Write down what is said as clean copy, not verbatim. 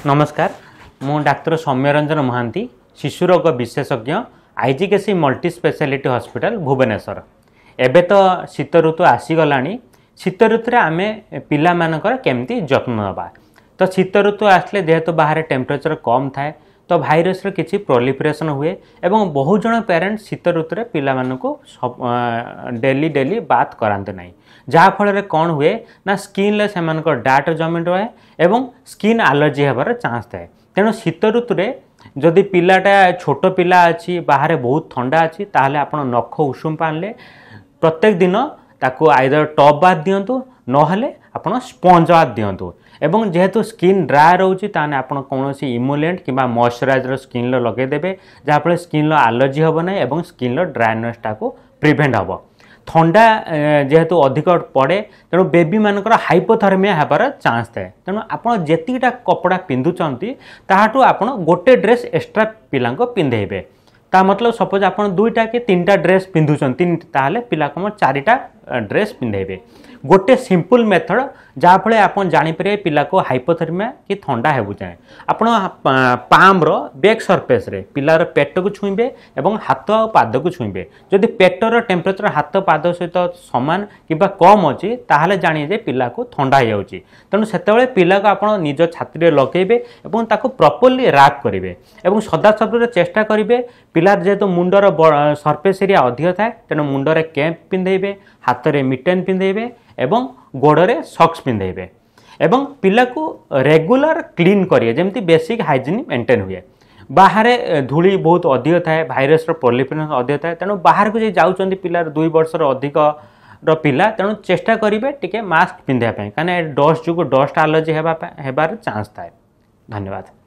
नमस्कार मु डाक्तर सौम्यरंजन महांती शिशु रोग विशेषज्ञ आईजीकेसी मल्टी स्पेशलिटी हॉस्पिटल भुवनेश्वर। एबे तो शीत ऋतु आसीगला। शीत ऋतु आम पिला मानकर केमती जत्न नवा। तो शीत ऋतु आसले जेहेतु बाहर टेम्परेचर कम थाए तो भाइरस किसी प्रोलिफरेशन हुए एवं बहु जन पेरेंट्स शीत ऋतु पिला मानकु डेली डेली बात कराते नहीं जहाँफल कौन हुए ना स्किन से डाट जमी रहे एवं स्किन एलर्जी होबार चांस थाए। तेणु शीत ऋतु जदि पिलाटा छोट पिला अच्छी बाहर बहुत ठंडा अच्छी ताहले आपण नख उषुम पाने प्रत्येक दिन ताकू आइदर टॉप बाथ दिंतु नहले आपण स्पंज बाथ दिंतु एवं जेहेतु स्किन ड्राए रोचे ताने आपण कौन इमुलेंट कि मॉइस्चराइजर स्किन लगेदेवे जहाँफल स्किन एलर्जी हम ना एवं स्किन ड्राएनेसटा को प्रिभेन्ट हम। ठंडा जेहेतु अधिक पड़े तेणु बेबी मानकर हाइपोथर्मिया होबार चांस थाए। तेणु आपण जेतिटा कपड़ा पिंधुचंती ताहाटू आपण गोटे ड्रेस एक्स्ट्रा पिला पिंधेबे। ता मतलब सपोज आप दुईटा कि तीनटा ड्रेस पिंधुचंती ताहले पिला को चारिटा ड्रेस पिंधेबे। गोटे सिंपल मेथड जहाँफल आप जानीपर पिला को हाइपोथर्मिया कि ठंडा हो जाए आप पाम बैक सरफेस रे पिलार पेट को छुईबे और हाथ और पाद को छुईबे। जदि पेटर टेम्परेचर हाथ पाद सहित सामान कि कम अच्छी ताहले जानिए जे पिला को ठंडा हो जाए। तेणु से पिला को आप निज छाती लगेबे और ताको प्रॉपर्ली रैप करेंगे और सदा सब चेष्टा करेंगे। पिलार जेहेतु मुंडर सरफेस एरिया अधिक थाए तेणु मुंडरे कैप पिंधेबे, हाथ में मिटेन पिंधेबे एवं गोड़े सॉक्स पिंधेबे एवं पिला को रेगुलर क्लीन करिए जमती बेसिक हाइजीन मेंटेन हुए। बाहर धूली बहुत अधिक थाए भाइरस प्रोलिफरेशन अधिक थाए तेणु बाहर को जाऊँच पिलार 2 वर्षर अधिक पिला तेणु चेष्टा करेंगे टिके मास्क पिंधापी कहीं डस्ट जो डस्ट एलर्जी होबार चांस थाए। धन्यवाद।